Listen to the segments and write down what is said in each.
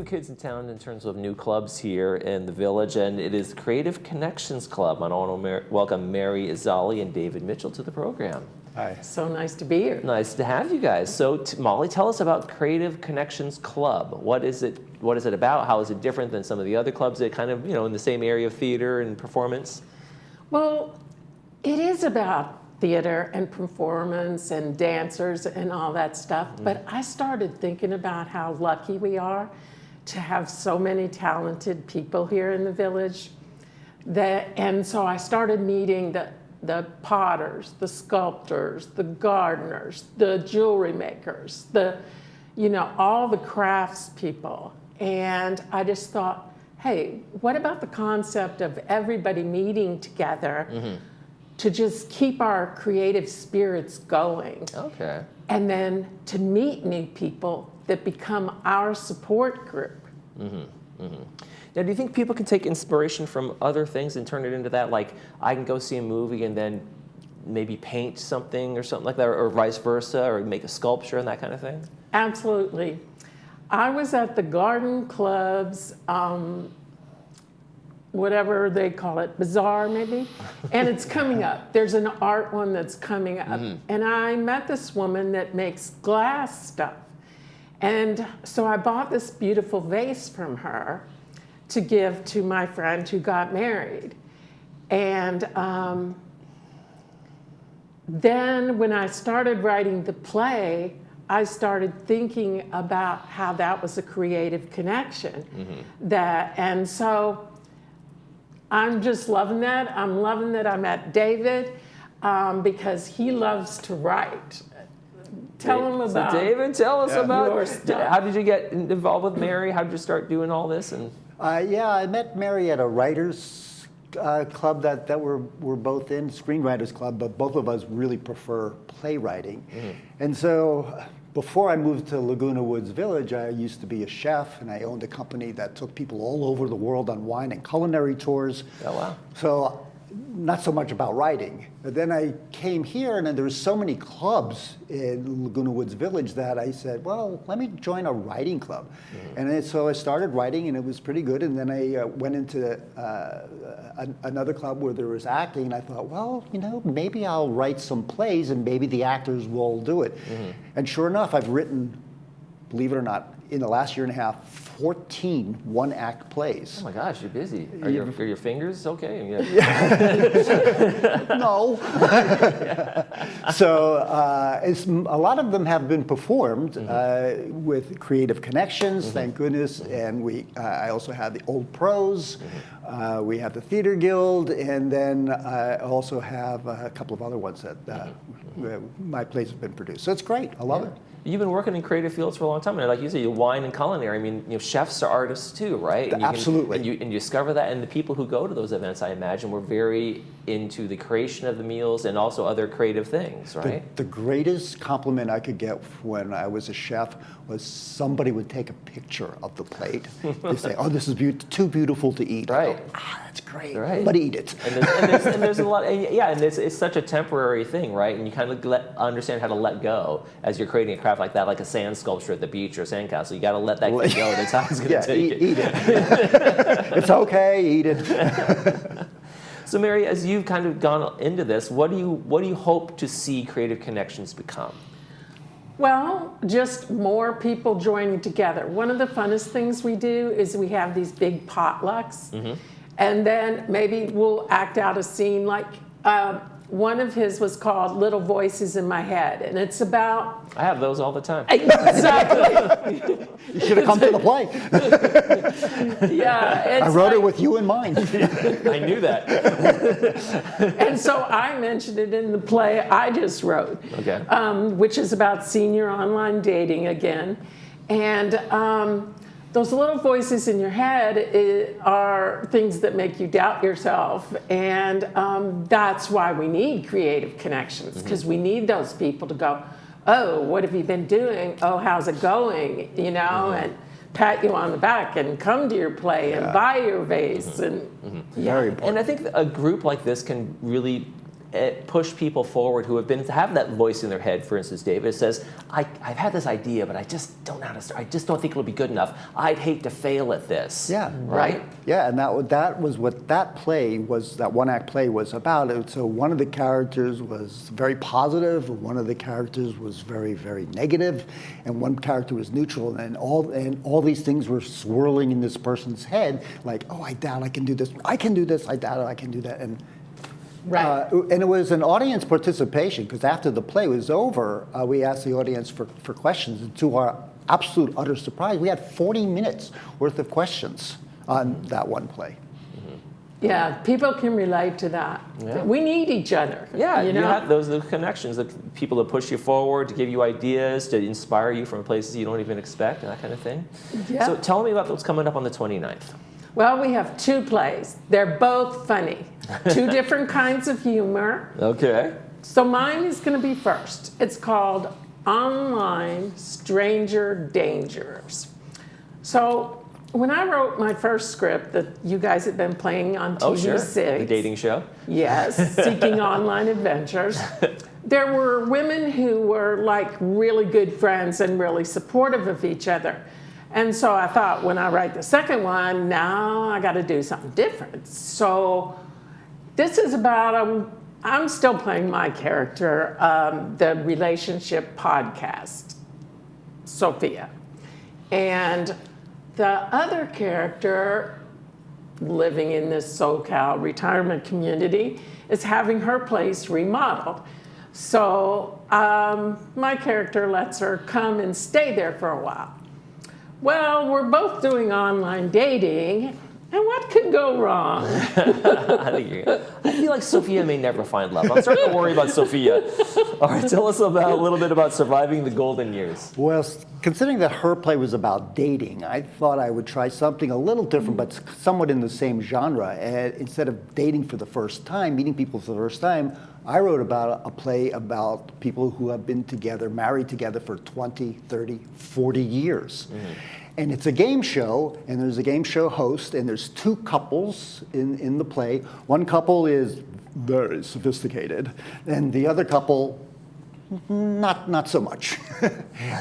new kids in town in terms of new clubs here in the village, and it is Creative Connections Club. And I want to welcome Mary Izali and David Mitchell to the program. Hi. So nice to be here. Nice to have you guys. So, Molly, tell us about Creative Connections Club. What is it? What is it about? How is it different than some of the other clubs that kind of, in the same area of theater and performance? Well, it is about theater and performance and dancers and all that stuff. But I started thinking about how lucky we are to have so many talented people here in the village. And so I started meeting the potters, the sculptors, the gardeners, the jewelry makers, all the crafts people. And I just thought, hey, what about the concept of everybody meeting together to just keep our creative spirits going? Okay. And then to meet new people that become our support group. Now, do you think people can take inspiration from other things and turn it into that? Like, I can go see a movie and then maybe paint something or something like that, or vice versa, or make a sculpture and that kind of thing? Absolutely. I was at the Garden Club's, whatever they call it, bazaar maybe, and it's coming up. There's an art one that's coming up. And I met this woman that makes glass stuff. And so I bought this beautiful vase from her to give to my friend who got married. And then when I started writing the play, I started thinking about how that was a creative connection. And so I'm just loving that. I'm loving that I met David because he loves to write. Tell him about. So David, tell us about your stuff. How did you get involved with Mary? How did you start doing all this? And I met Mary at a writers club that we're both in, screenwriters club, but both of us really prefer playwriting. And so before I moved to Laguna Woods Village, I used to be a chef, and I owned a company that took people all over the world on wine and culinary tours. Oh, wow. So not so much about writing. But then I came here, and then there were so many clubs in Laguna Woods Village that I said, well, let me join a writing club. And then, so I started writing, and it was pretty good. And then I went into another club where there was acting, and I thought, well, maybe I'll write some plays, and maybe the actors will do it. And sure enough, I've written, believe it or not, in the last year and a half, 14 one-act plays. oh my gosh, you're busy. Are your fingers okay? No. So a lot of them have been performed with Creative Connections, thank goodness, and I also have the Old Pros, we have the Theater Guild, and then I also have a couple of other ones that my plays have been produced. So it's great, I love it. You've been working in creative fields for a long time, and like you said, you wine and culinary. I mean, chefs are artists too, right? And Absolutely. And you discover that, and the people who go to those events, I imagine, were very into the creation of the meals and also other creative things, right? The greatest compliment I could get when I was a chef was somebody would take a picture of the plate. They say, "Oh, this is too beautiful to eat." Right. I go, that's great. Right. But eat it. And there's a lot, and it's such a temporary thing, right? And you kind of understand how to let go as you're creating a craft like that, like a sand sculpture at the beach or a sandcastle. You got to let that go. That's how it's going to take it. Eat it. It's okay. Eat it. So, Mary, as you've kind of gone into this, what do you hope to see Creative Connections become? Well, just more people joining together. One of the funnest things we do is we have these big potlucks, and then maybe we'll act out a scene like one of his was called Little Voices in My Head, and it's about... I have those all the time. Exactly. You should have come to the play. Yeah. I wrote it with you in mind. I knew that. And so I mentioned it in the play I just wrote, which is about senior online dating again. And those little voices in your head are things that make you doubt yourself. And that's why we need creative connections, because we need those people to go, oh, what have you been doing? Oh, how's it going? And pat you on the back and come to your play and buy your vase. And Very important. And I think a group like this can really push people forward who have that voice in their head? For instance, David says, I've had this idea, but I just don't know how to start. I just don't think it'll be good enough. I'd hate to fail at this. Yeah. Right? Yeah, and that was what that play was, that one-act play was about. So one of the characters was very positive, one of the characters was very, very negative, and one character was neutral, and all these things were swirling in this person's head, like, oh, I doubt I can do this. I can do this. I doubt I can do that. And Right. and it was an audience participation, because after the play was over, we asked the audience for questions. And to our absolute utter surprise, we had 40 minutes worth of questions on that one play. Yeah, people can relate to that. Yeah. We need each other. Yeah, you know? you have those connections, the people to push you forward, to give you ideas, to inspire you from places you don't even expect, and that kind of thing. Yeah. So tell me about what's coming up on the 29th. Well, we have 2 plays. They're both funny. 2 different kinds of humor. Okay. So mine is going to be first. It's called Online Stranger Dangers. So when I wrote my first script that you guys have been playing on TV6. Oh, sure. The dating show. Yes, Seeking Online Adventures. There were women who were like really good friends and really supportive of each other. And so I thought, when I write the second one, now I got to do something different. So this is about, I'm still playing my character, the relationship podcast, Sophia. And the other character, living in this SoCal retirement community, is having her place remodeled. So my character lets her come and stay there for a while. Well, we're both doing online dating, and what could go wrong? I feel like Sophia may never find love. I'm starting to worry about Sophia. All right, tell us a little bit about surviving the golden years. Well, considering that her play was about dating, I thought I would try something a little different, but somewhat in the same genre. And instead of dating for the first time, meeting people for the first time, I wrote about a play about people who have been together, married together for 20, 30, 40 years. And it's a game show, and there's a game show host, and there's 2 couples in the play. One couple is very sophisticated, and the other couple, not so much.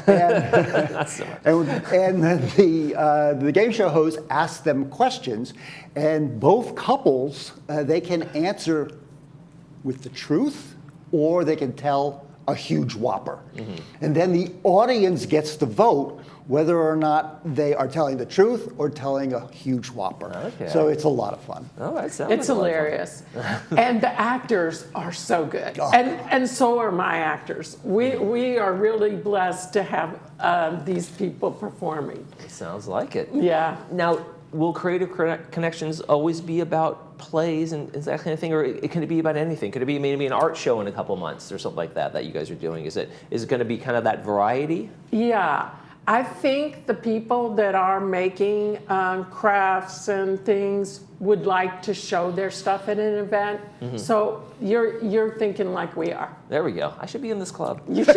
And, Not so much. and the game show host asks them questions, and both couples, they can answer with the truth, or they can tell a huge whopper. And then the audience gets to vote whether or not they are telling the truth or telling a huge whopper. Okay. So it's a lot of fun. Oh, that sounds It's like a lot of fun. hilarious. And the actors are so good. And so are my actors. We are really blessed to have these people performing. Sounds like it. Yeah. Now, will Creative Connections always be about plays and that kind of thing, or can it be about anything? Could it be maybe an art show in a couple months or something like that you guys are doing? Is it going to be kind of that variety? Yeah. I think the people that are making crafts and things would like to show their stuff at an event. So you're thinking like we are. There we go. I should be in this club. You should.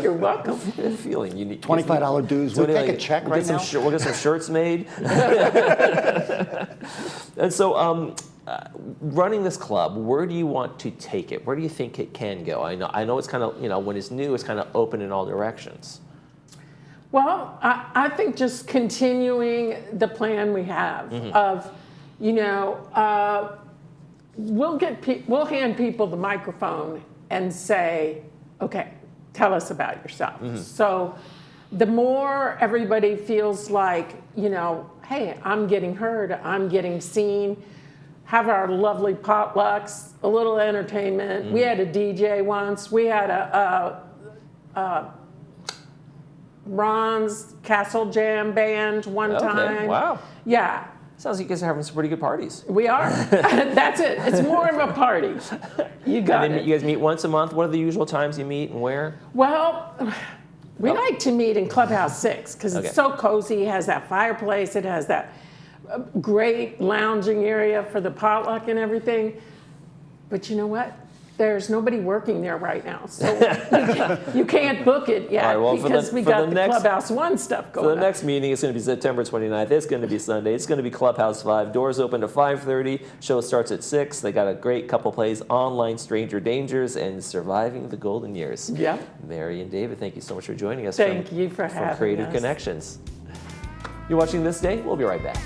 You're welcome. I'm feeling unique. $25 dues. We'll take a check right now. We'll get some shirts made. And so, running this club, where do you want to take it? Where do you think it can go? I know it's kind of, when it's new, it's kind of open in all directions. Well, I think just continuing the plan we have of, we'll hand people the microphone and say, okay, tell us about yourself. So the more everybody feels like, hey, I'm getting heard, I'm getting seen, have our lovely potlucks, a little entertainment. We had a DJ once. We had a Ron's Castle Jam band one time. Wow. Yeah, Sounds like you guys are having some pretty good parties. we are. That's it. It's more of a party. You got And then it. you guys meet once a month. What are the usual times you meet and where? Well, we like to meet in Clubhouse 6 because Okay. it's so cozy. It has that fireplace. It has that great lounging area for the potluck and everything. But you know what? there's nobody working there right now, so you can't book it yet All right, well, because we got the Clubhouse 1 stuff going For the on. next meeting, it's going to be September 29th. It's going to be Sunday. It's going to be Clubhouse 5. Doors open to 5:30. Show starts at 6. They got a great couple plays, Online Stranger Dangers and Surviving the Golden Years. Yep. Mary and David, thank you so much for joining us. Thank you for having Creative us. Connections. You're watching This Day. We'll be right back.